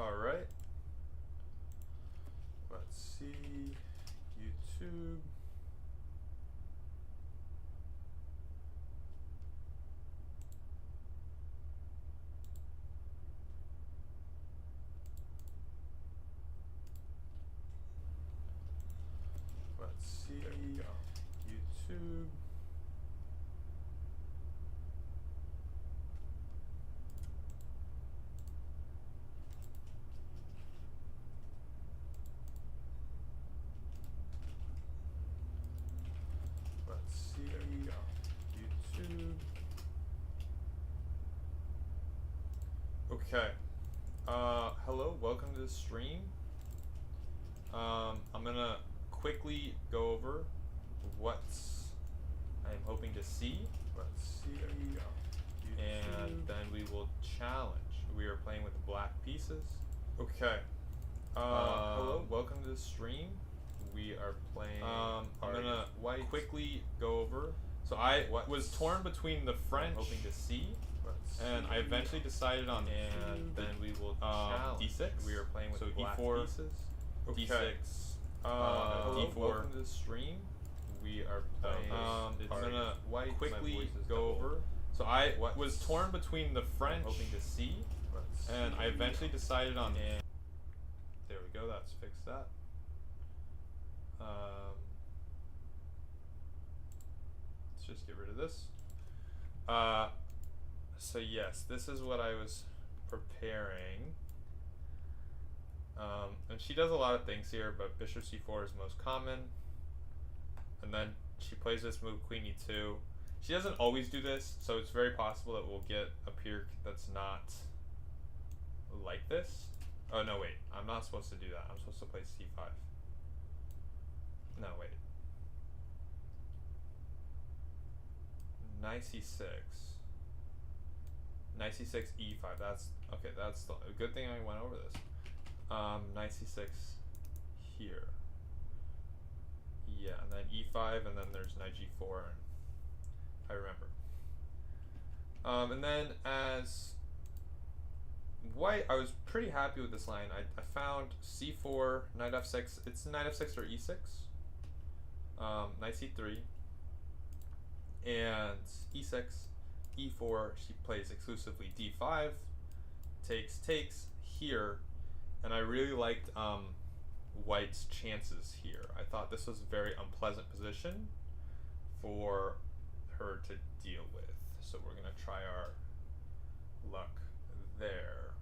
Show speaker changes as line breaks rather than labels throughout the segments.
All right. Let's see. YouTube. Let's see. YouTube. Let's see. YouTube. Okay. Hello, welcome to the stream. I'm gonna quickly go over what I'm hoping to see. Let's see. And then we will challenge. We are playing with black pieces. Okay. Hello, welcome to the stream. We are playing. I'm gonna quickly go over. So I was torn between the French, hoping to see, and I eventually decided on. And then we will challenge. D6. We are playing with black E4 pieces. Okay. D6. D4. Welcome to the stream. We are playing. I'm gonna quickly go over. So I was torn between the French, hoping to see, and I eventually decided on. There we go. That's fixed that. Let's just get rid of this. So yes, this is what I was preparing. And she does a lot of things here, but bishop c4 is most common. And then she plays this move, queen e2. She doesn't always do this, so it's very possible that we'll get a peer that's not like this. Oh no, wait, I'm not supposed to do that. I'm supposed to play c5. No, wait. Knight c6. Knight c6, e5. That's okay. That's the, a good thing I went over this. Knight c6 here. Yeah, and then e5, and then there's knight g4, and I remember. And then as white, I was pretty happy with this line. I found c4, knight f6. It's knight f6 or e6. Knight c3, and e6, e4. She plays exclusively d5, takes here, and I really liked white's chances here. I thought this was a very unpleasant position for her to deal with. So we're gonna try our luck there.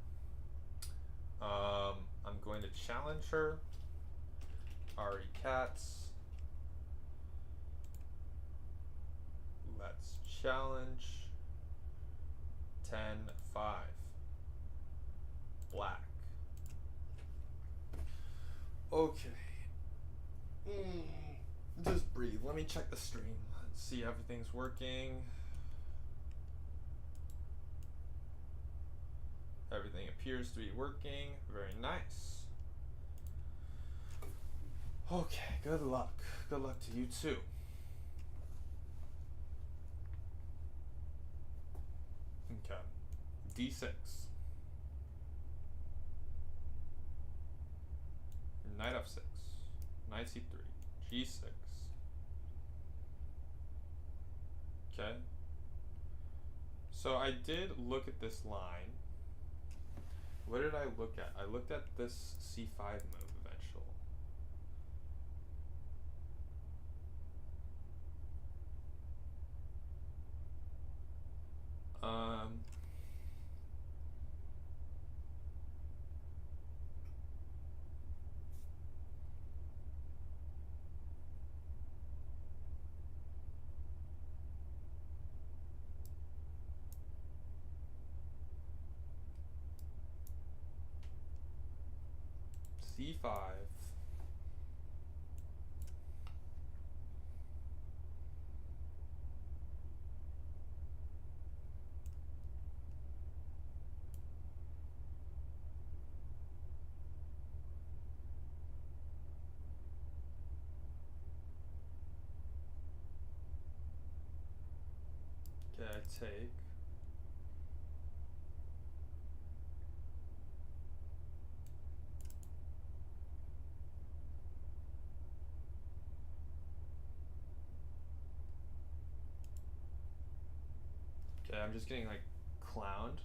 I'm going to challenge her. Ari Katz. Let's challenge. 10-5. Black. Okay. Just breathe. Let me check the stream. Let's see everything's working. Everything appears to be working. Very nice. Okay, good luck. Good luck to you too. Okay. D6. Knight f6. Knight c3. G6. Okay. So I did look at this line. What did I look at? I looked at this c5 move eventually. C5. Okay, I take. Okay, I'm just getting like clowned.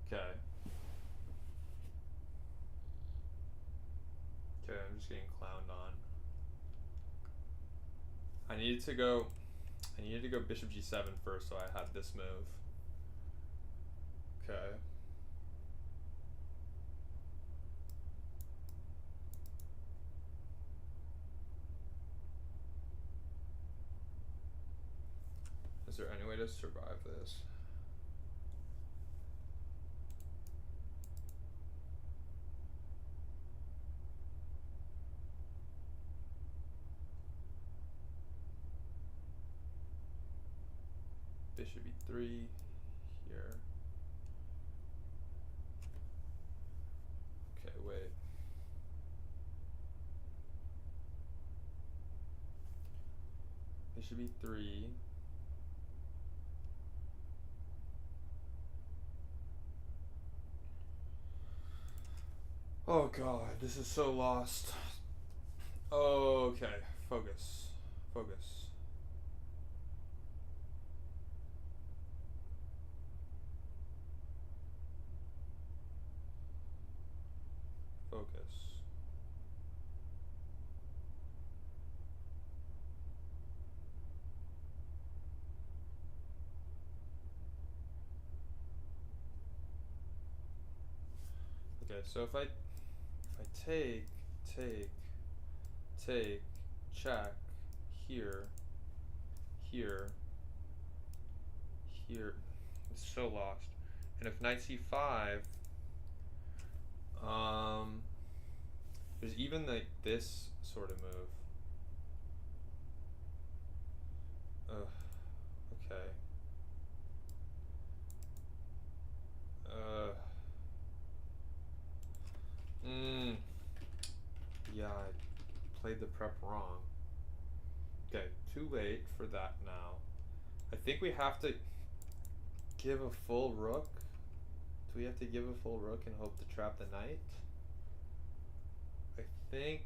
Okay. Okay, I'm just getting clowned on. I needed to go bishop g7 first, so I had this move. Okay. Is there any way to survive this? Bishop e3 here. Okay, wait. Bishop e3. Oh god, this is so lost. Okay, focus. Focus. Focus. Okay, so if I take, check, here, it's so lost. And if knight c5, there's even like this sort of move. Ugh, okay. Yeah, I played the prep wrong. Okay, too late for that now. I think we have to give a full rook. Do we have to give a full rook and hope to trap the knight? I think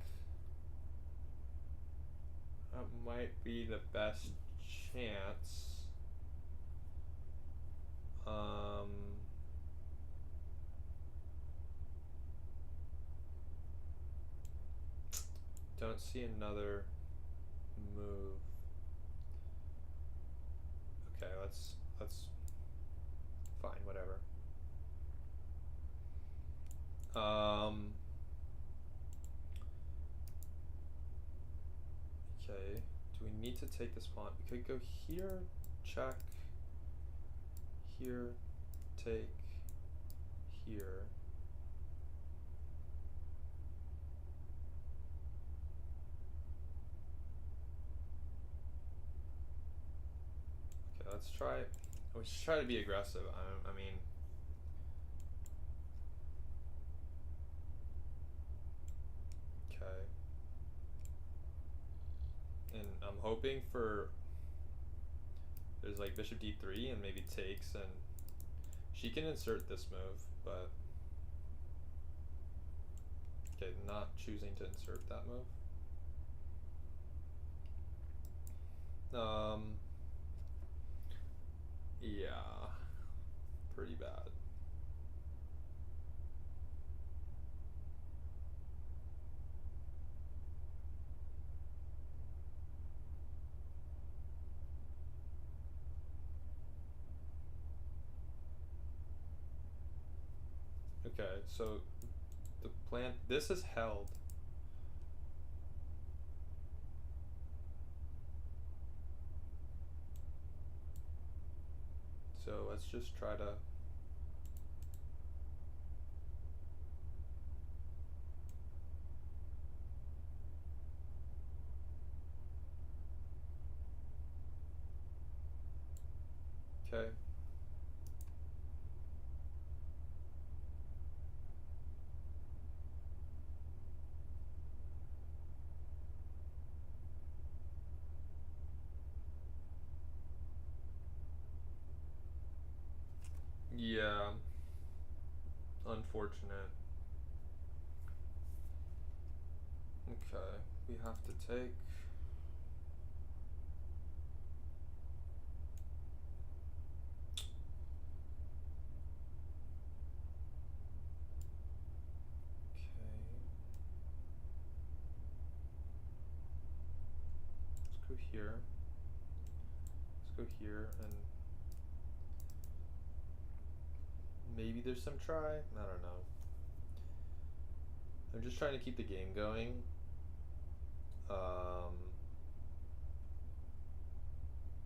that might be the best chance. Don't see another move. Okay, let's fine, whatever. Okay, do we need to take this pawn? We could go here, check, here, take, here. Okay, let's try. Let's try to be aggressive. I mean. Okay. And I'm hoping for. There's like bishop d3 and maybe takes, and she can insert this move, but. Okay, not choosing to insert that move. Yeah, pretty bad. Okay, so the plan, this is held. So let's just try to. Okay. Yeah. Unfortunate. Okay, we have to take. go here. Let's go here, and maybe there's some try. I don't know. I'm just trying to keep the game going.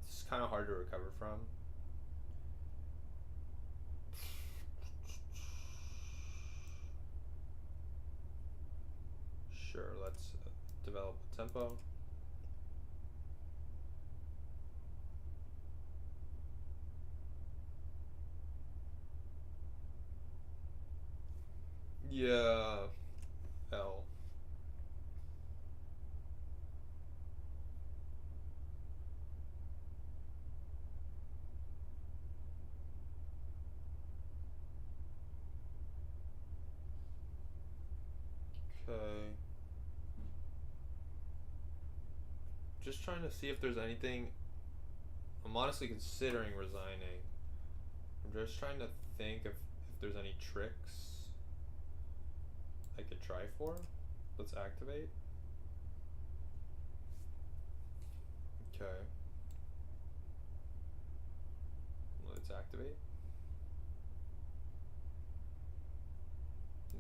It's kind of hard to recover from. Sure, let's develop a tempo. Yeah, L. Okay. Just trying to see if there's anything. I'm honestly considering resigning. I'm just trying to think if there's any tricks I could try for. Let's activate. Okay. Let's activate.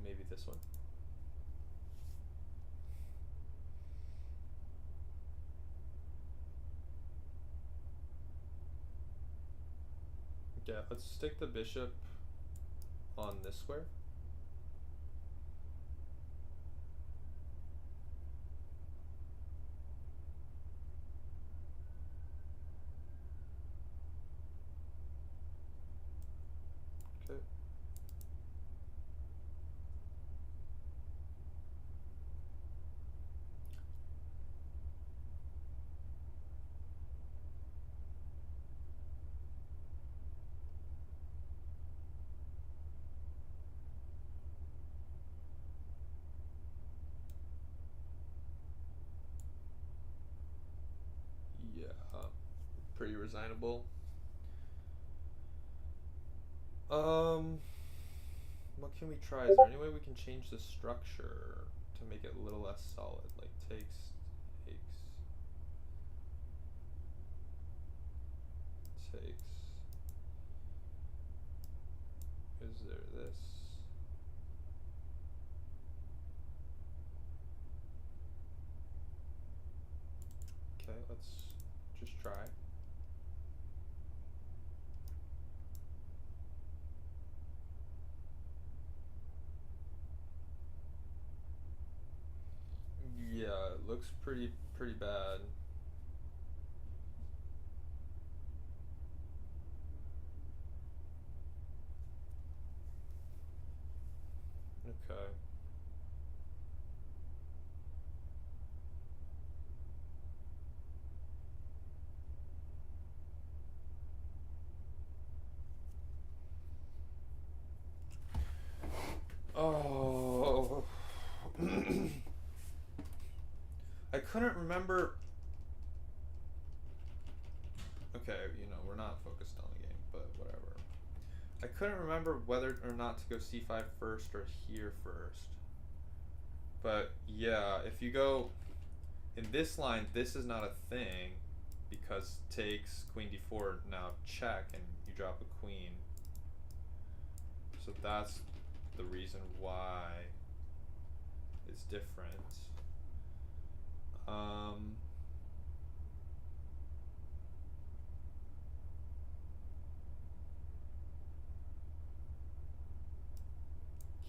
Maybe this one. Yeah, let's stick the bishop on this square. Okay. Yeah, pretty resignable. What can we try? Is there any way we can change the structure to make it a little less solid? Like takes. Is there this? Okay, let's just try. Yeah, it looks pretty bad. Okay. Oh. I couldn't remember. Okay, you know, we're not focused on the game, but whatever. I couldn't remember whether or not to go c5 first or here first. But yeah, if you go in this line, this is not a thing because takes queen d4, now check, and you drop a queen. So that's the reason why it's different.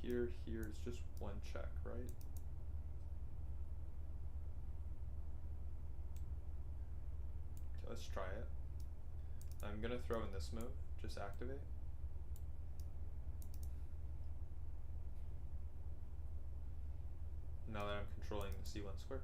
Here is just one check, right? Okay, let's try it. I'm gonna throw in this move, just activate. Now that I'm controlling the c1 square.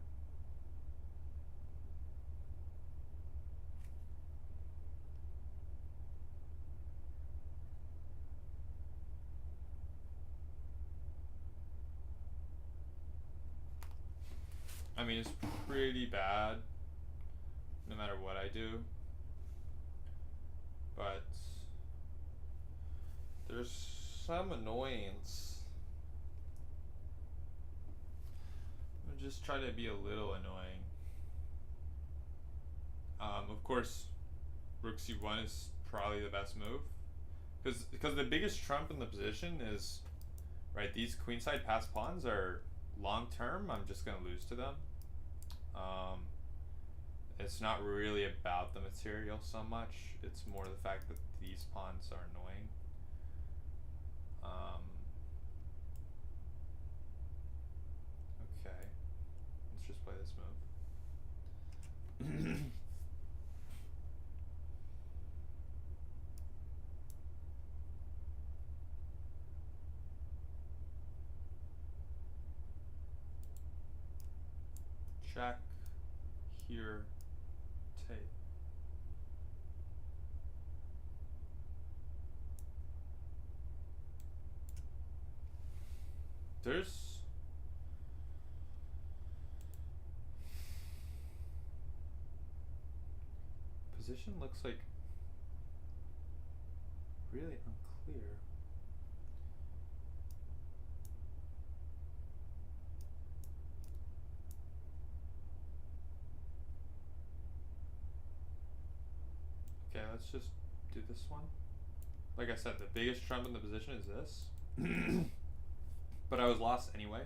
I mean, it's pretty bad no matter what I do, but there's some annoyance. I'm just trying to be a little annoying. Of course, rook c1 is probably the best move, because the biggest trump in the position is, right, these queenside passed pawns are long term. I'm just gonna lose to them. It's not really about the material so much. It's more the fact that these pawns are annoying. Okay, let's just play this move. Check, here, take. There's position looks like really unclear. Okay, let's just do this one. Like I said, the biggest trump in the position is this. But I was lost anyway.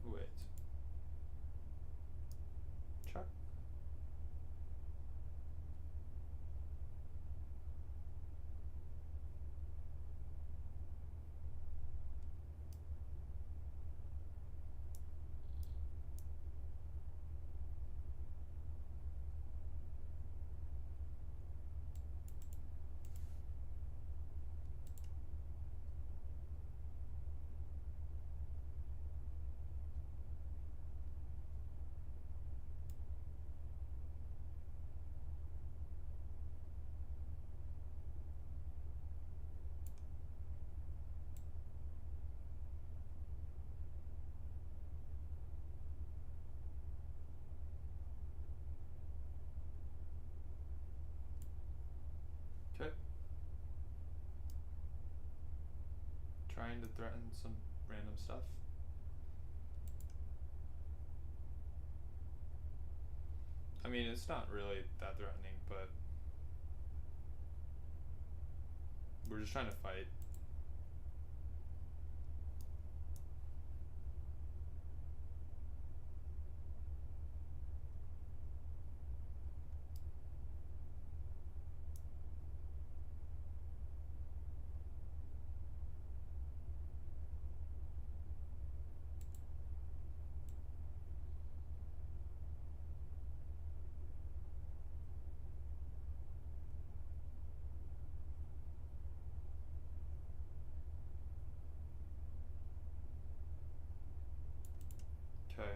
Wait. Check. Okay. Trying to threaten some random stuff. I mean, it's not really that threatening, but we're just trying to fight. Okay.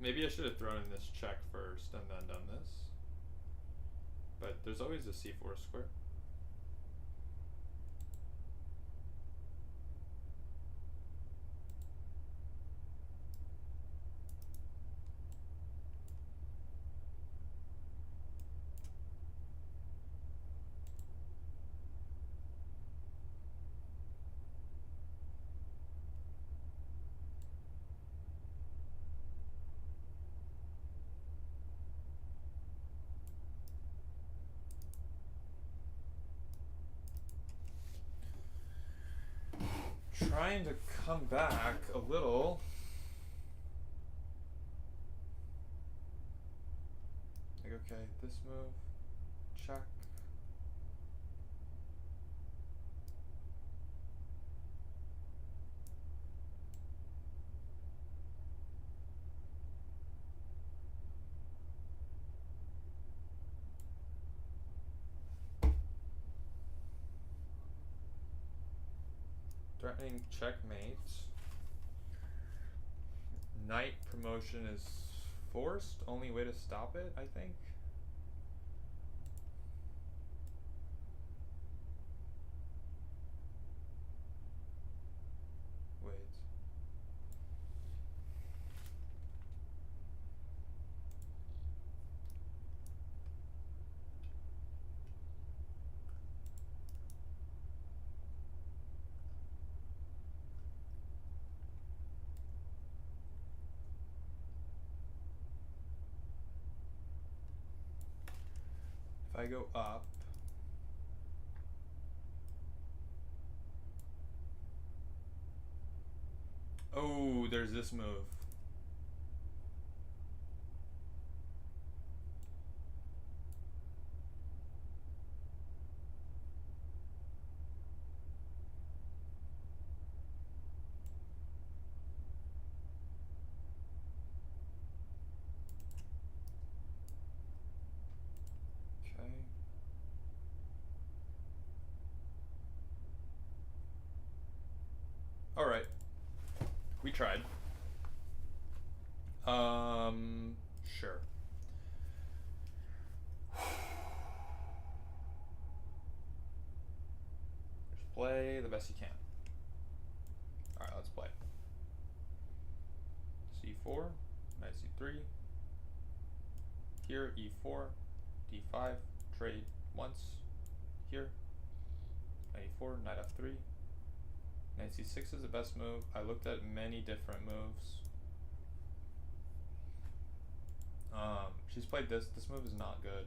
Maybe I should have thrown in this check first and then done this. But there's always a c4 square. Trying to come back a little. Like, okay, this move, check. Threatening checkmate. Knight promotion is forced. Only way to stop it, I think. Wait. I go up, oh, there's this move. Okay. All right. We tried. Sure. Just play the best you can. All right, let's play. C4, knight C3. Here, E4, D5, trade once. Here, knight E4, knight F3. Knight C6 is the best move. I looked at many different moves. She's played this. This move is not good.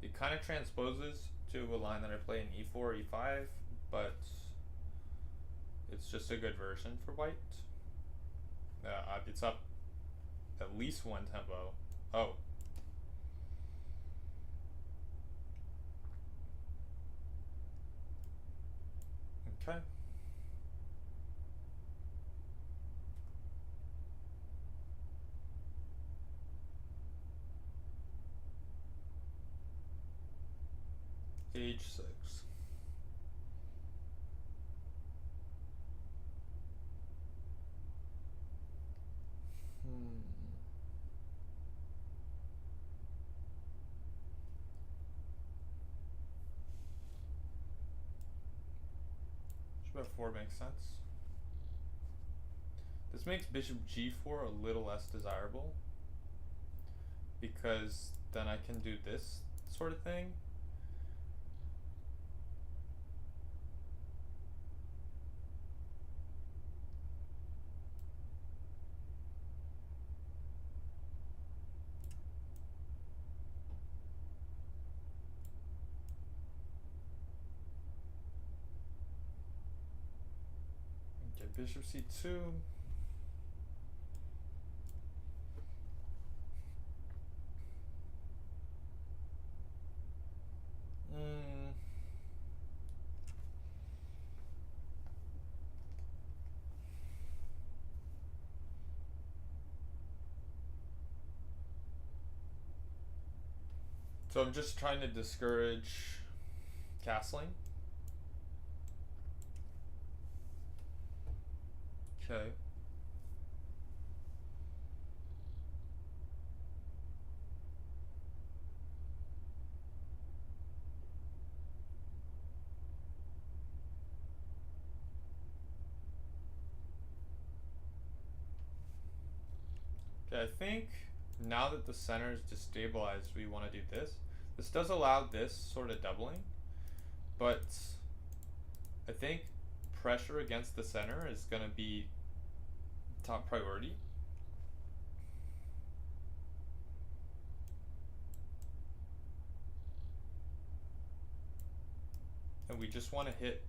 It kind of transposes to a line that I play in E4, E5, but it's just a good version for white. It's up at least one tempo. Oh. Okay. H6. F4 makes sense. This makes bishop g4 a little less desirable, because then I can do this sort of thing. Okay, bishop c2. So I'm just trying to discourage castling. Okay. Okay, I think now that the center is destabilized, we want to do this. This does allow this sort of doubling, but I think pressure against the center is going to be top priority. And we just want to hit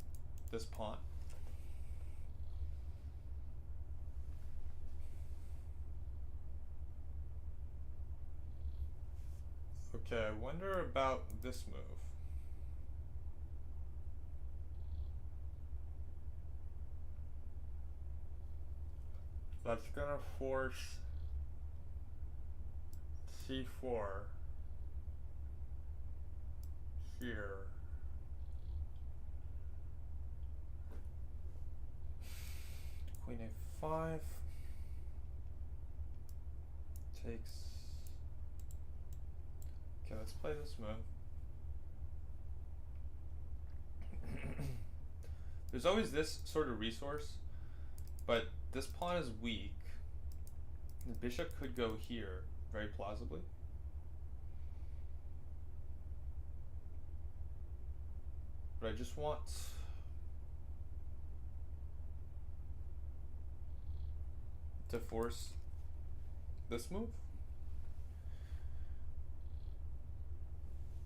this pawn. Okay, I wonder about this move. That's gonna force c4 here. Queen a5 takes. Okay, let's play this move. There's always this sort of resource, but this pawn is weak. The bishop could go here very plausibly. But I just want to force this move.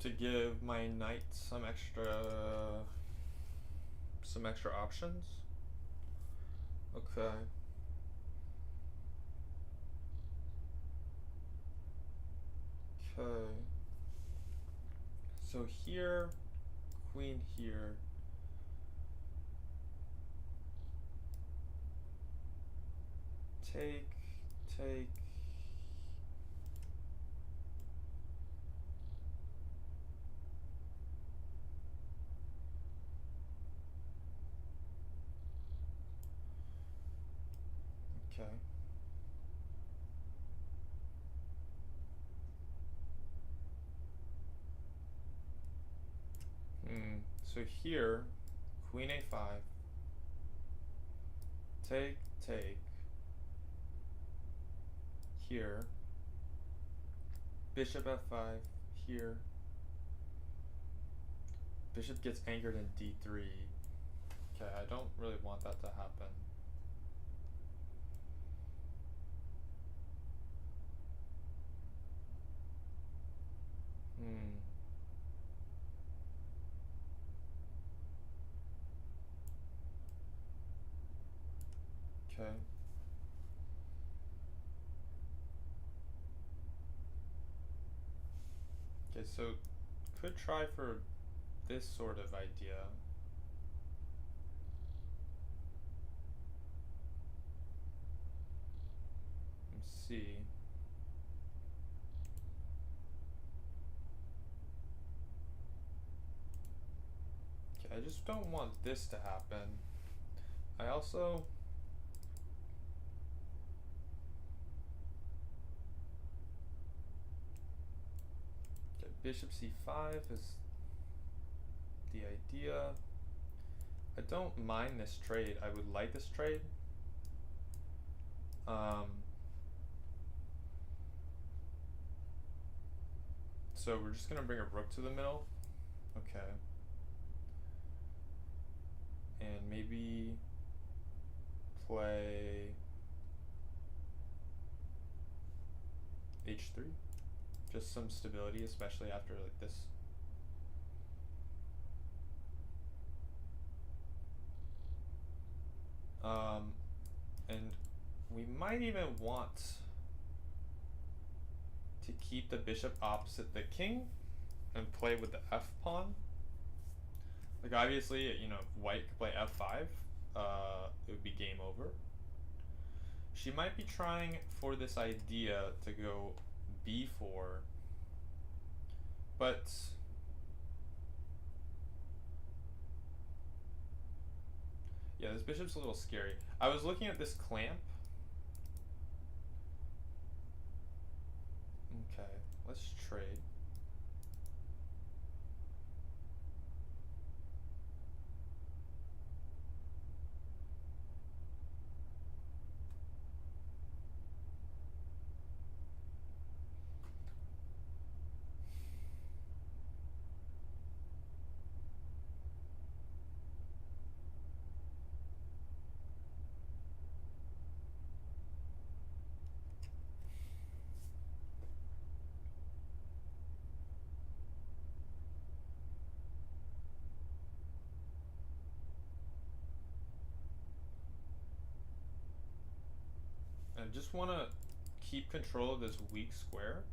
to give my knight some extra options. Okay. Okay. So here, queen here. Take. Okay. So here, queen a5. Take. Here. Bishop f5 here. Bishop gets anchored in d3. Okay, I don't really want that to happen. Okay. Okay, so could try for this sort of idea. Let's see. Okay, I just don't want this to happen. I also bishop c5 is the idea. I don't mind this trade. I would like this trade. So we're just gonna bring a rook to the middle. Okay. And maybe play h3. Just some stability, especially after like this. And we might even want to keep the bishop opposite the king and play with the f pawn. Like obviously, you know, if white could play f5, it would be game over. She might be trying for this idea to go b4, but yeah, this bishop's a little scary. I was looking at this clamp. Okay, let's trade. I just want to keep control of this weak square.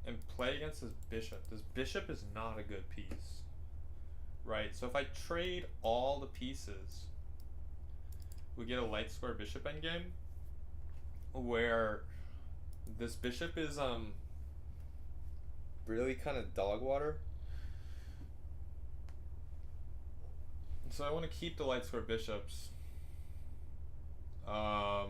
And play against this bishop. This bishop is not a good piece. Right, so if I trade all the pieces, we get a light square bishop endgame where this bishop is really kind of dog water. So I want to keep the light square bishops. Okay.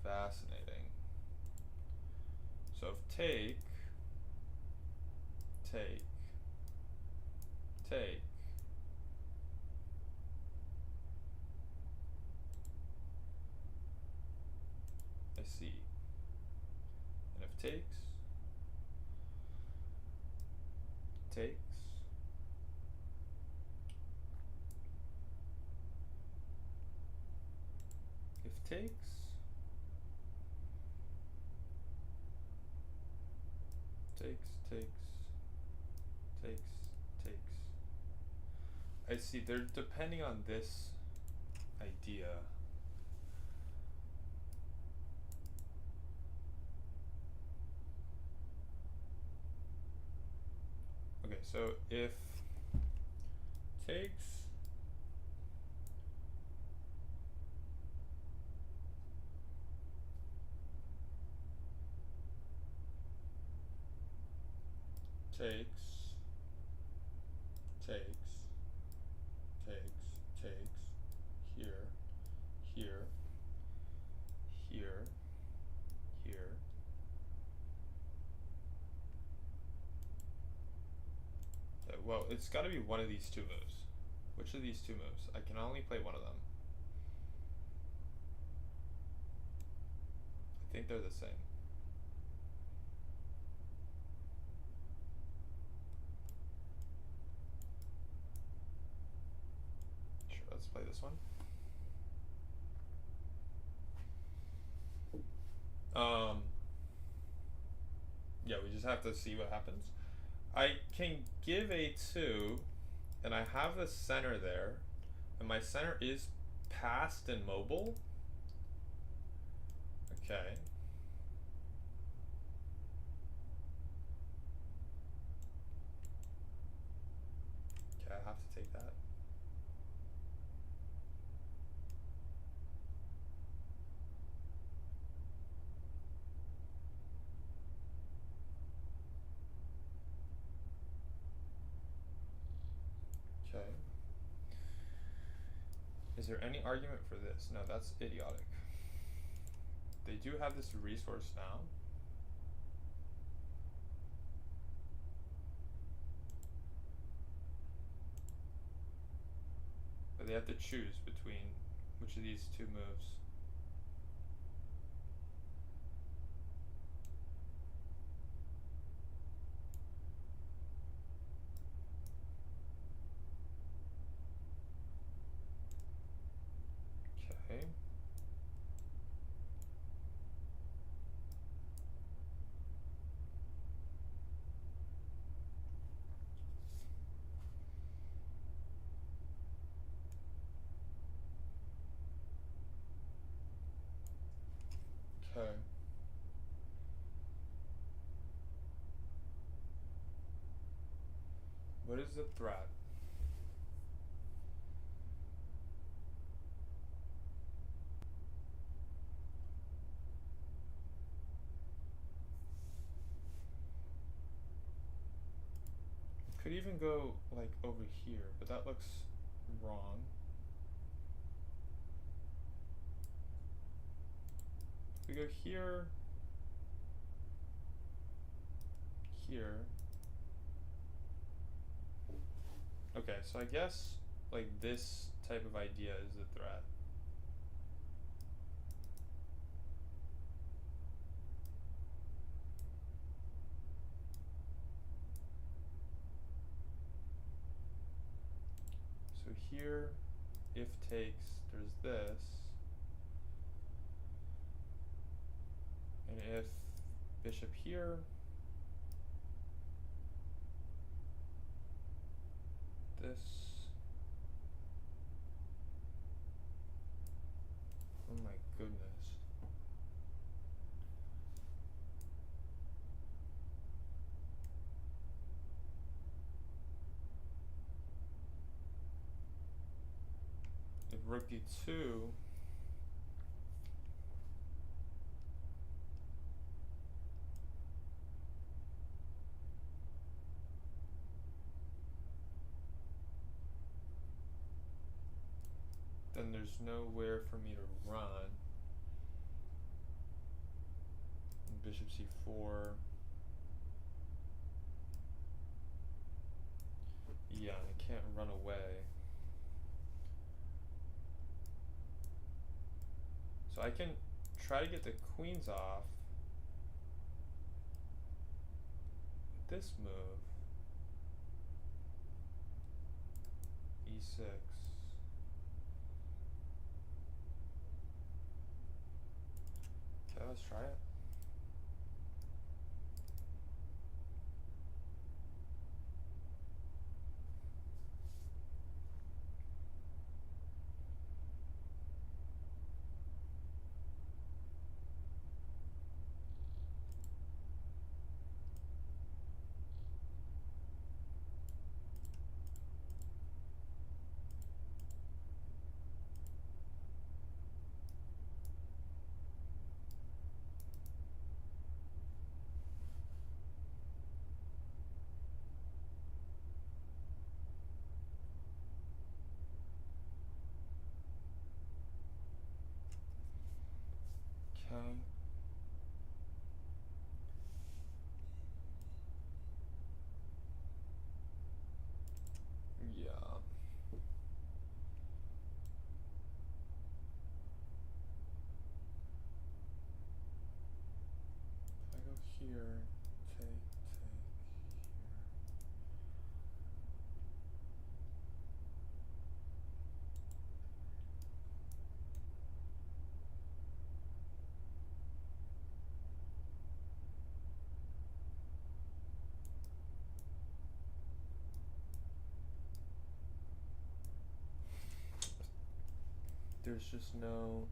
Fascinating. So if take, I see. And if takes, takes. Takes. I see, they're depending on this idea. Okay, so if takes here, here, here, here. Well, it's got to be one of these two moves. Which of these two moves? I can only play one of them. I think they're the same. Sure, let's play this one. Yeah, we just have to see what happens. I can give a2, and I have the center there, and my center is passed and mobile. Okay. Okay, I have to take that. Okay. Is there any argument for this? No, that's idiotic. They do have this resource now. But they have to choose between which of these two moves. Okay. Okay. What is the threat? Could even go like over here, but that looks wrong. We go here, here. Okay, so I guess like this type of idea is the threat. So here, if takes, there's this. And if bishop here, this. Oh my goodness. If rook d2, then there's nowhere for me to run. And bishop c4. Yeah, I can't run away. So I can try to get the queens off with this move. E6. Okay, let's try it. Okay. Yeah. If I go here, take here. There's just no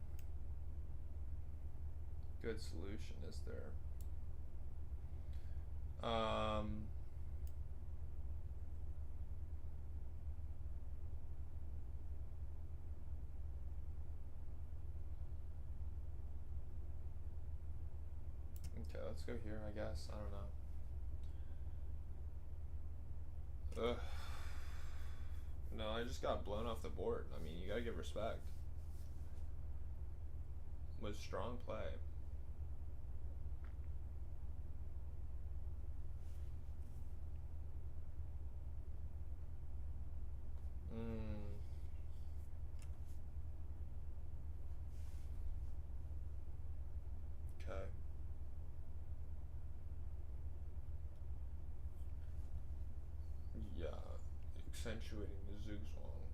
good solution, is there? Okay, let's go here, I guess. I don't know. Ugh. No, I just got blown off the board. I mean, you gotta give respect. Was strong play. Okay. Yeah, accentuating the zugzwang.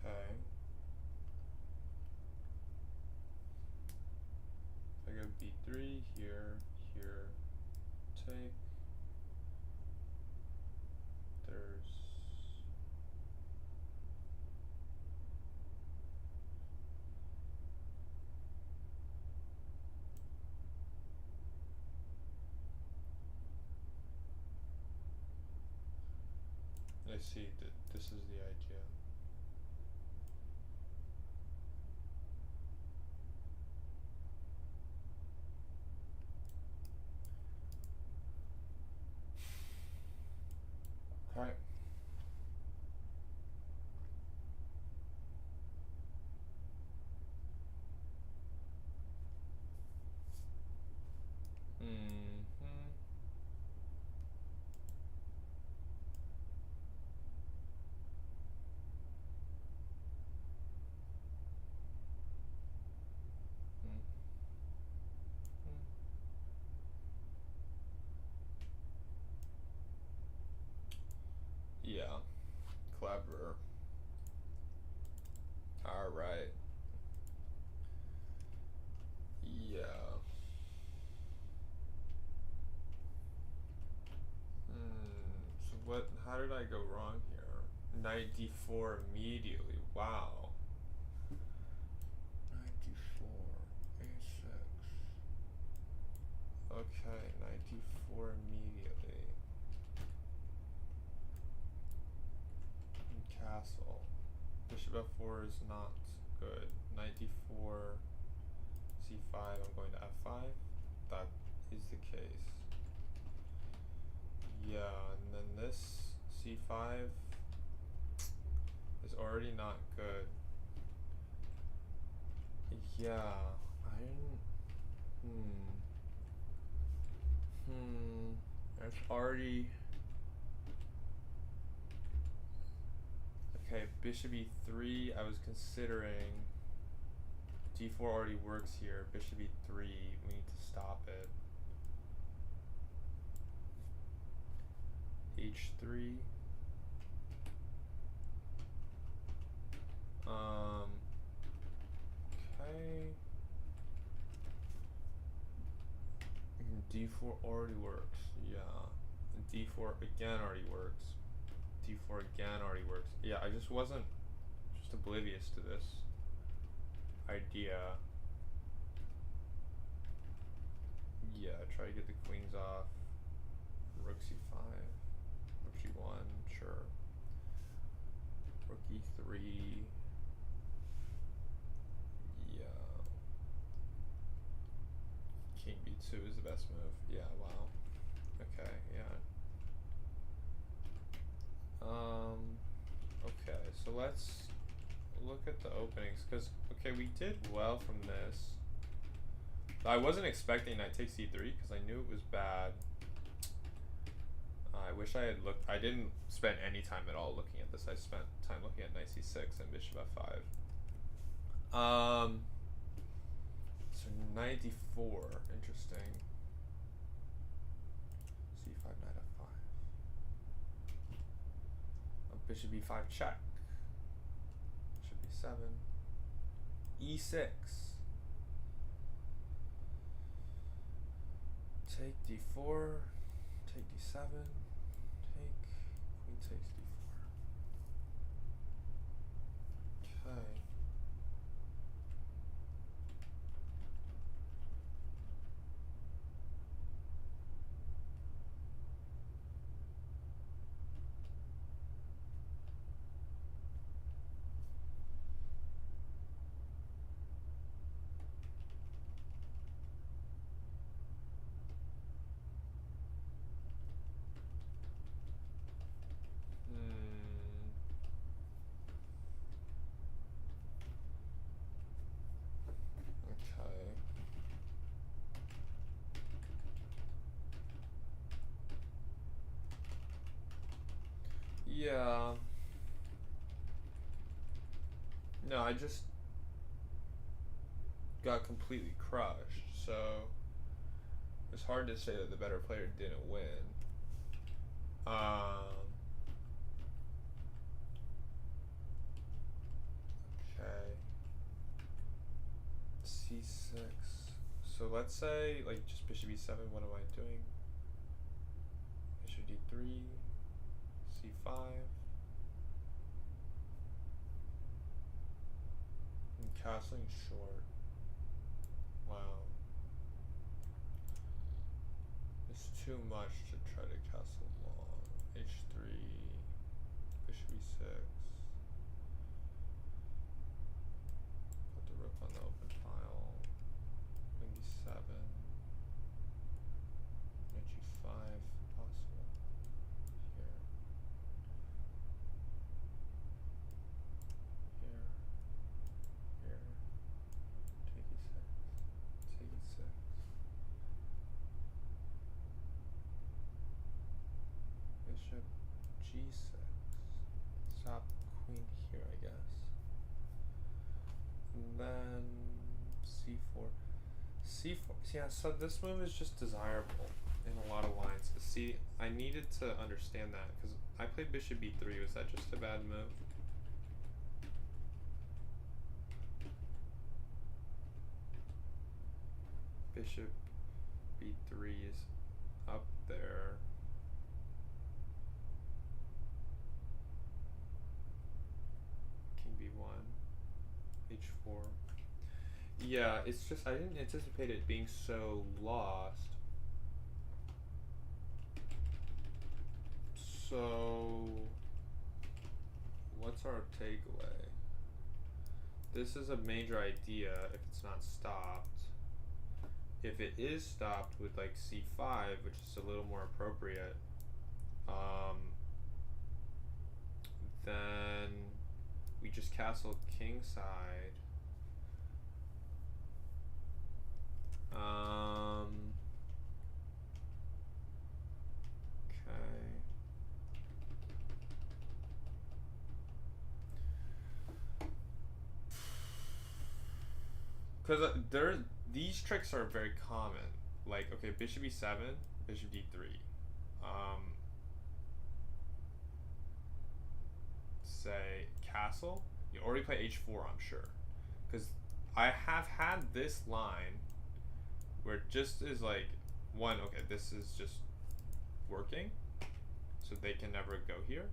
Okay. I go b3 here, here, take. There's I see that this is the idea. Alright. Yeah, clever. Alright. Yeah. So what, how did I go wrong here? Knight d4 immediately, wow. Knight d4, a6. Okay, knight d4 immediately. And castle. Bishop f4 is not good. Knight d4, c5, I'm going to f5. That is the case. Yeah, and then this c5 is already not good. Yeah, I didn't. It's already. Okay, bishop e3. I was considering. d4 already works here. Bishop e3. We need to stop it. h3. D4 already works. Yeah. And D4 again already works. D4 again already works. Yeah, I just wasn't just oblivious to this idea. Yeah, try to get the queens off. Rook c5. Rook g1, sure. Rook e3. Yeah. King b2 is the best move. Yeah, wow. Okay, yeah. Okay, so let's look at the openings, because, okay, we did well from this. I wasn't expecting knight takes c3, because I knew it was bad. I wish I had looked, I didn't spend any time at all looking at this. I spent time looking at knight c6 and bishop f5. So knight d4, interesting. c5, knight f5. Bishop e5 check. Bishop e7. e6. Take d4. Take d7. Take. Queen takes d4. Okay. Okay. Yeah. No, I just got completely crushed, so it's hard to say that the better player didn't win. Okay. C6. So let's say, like, just bishop e7, what am I doing? Bishop d3, c5. And castling short. Wow. It's too much to try to castle long. h3, bishop e6. Put the rook on the open file. Queen d7. Knight g5, possible. Here. Here. Here. Take e6. Take e6. Bishop g6. Stop queen here, I guess. And then c4. c4. Yeah, so this move is just desirable in a lot of lines. See, I needed to understand that, because I played bishop b3. Was that just a bad move? Bishop b3 is up there. King b1, h4. Yeah, it's just I didn't anticipate it being so lost. So what's our takeaway? This is a major idea if it's not stopped. If it is stopped with like c5, which is a little more appropriate, then we just castle king side. Okay. Because these tricks are very common. Like, okay, bishop e7, bishop d3. Say castle. You already play h4, I'm sure. Because I have had this line where it just is like one, okay, this is just working, so they can never go here.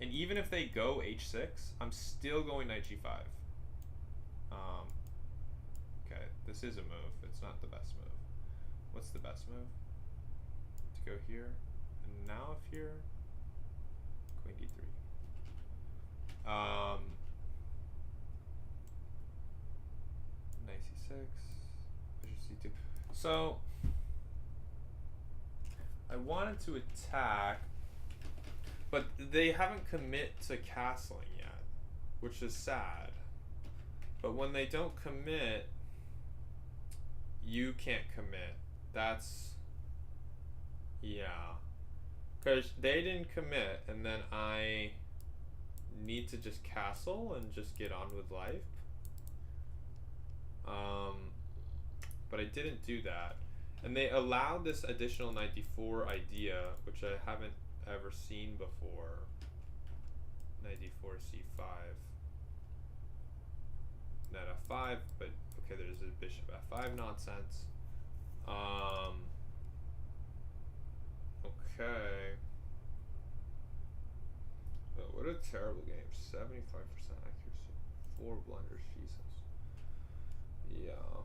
And even if they go h6, I'm still going knight g5. Okay, this is a move. It's not the best move. What's the best move? To go here, and now if here, queen d3. Knight c6, bishop c2. So I wanted to attack, but they haven't commit to castling yet, which is sad. But when they don't commit, you can't commit. That's, yeah. Because they didn't commit, and then I need to just castle and just get on with life. But I didn't do that. And they allowed this additional knight d4 idea, which I haven't ever seen before. Knight d4, c5. Knight f5, but okay, there's a bishop f5 nonsense. Okay. Oh, what a terrible game. 75% accuracy. 4 blunders, Jesus. Yeah.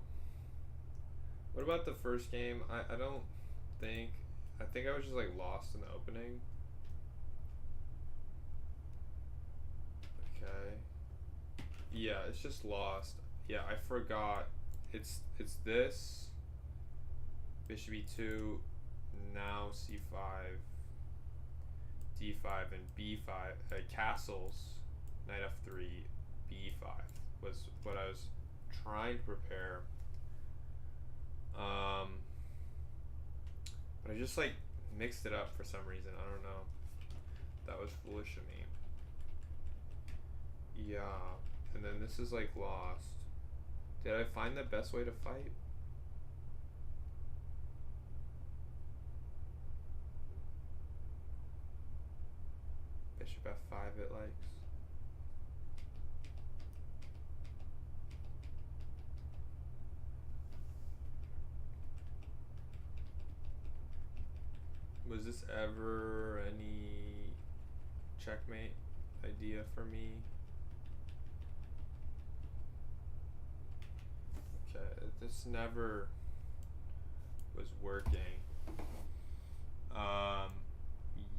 What about the first game? I don't think, I think I was just like lost in the opening. Okay. Yeah, it's just lost. Yeah, I forgot. It's this. Bishop e2, now c5, d5, and b5. Castles, knight f3, b5 was what I was trying to prepare. But I just like mixed it up for some reason. I don't know. That was foolish of me. Yeah, and then this is like lost. Did I find the best way to fight? Bishop f5 it likes. Was this ever any checkmate idea for me? Okay, this never was working.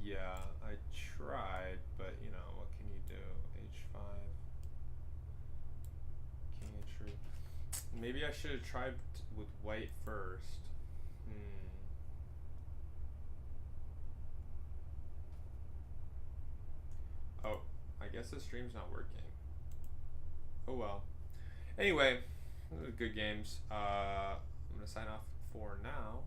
Yeah, I tried, but you know, what can you do? h5, king h3. Maybe I should have tried with white first. Oh, I guess the stream's not working. Oh well. Anyway, good games. I'm gonna sign off for now.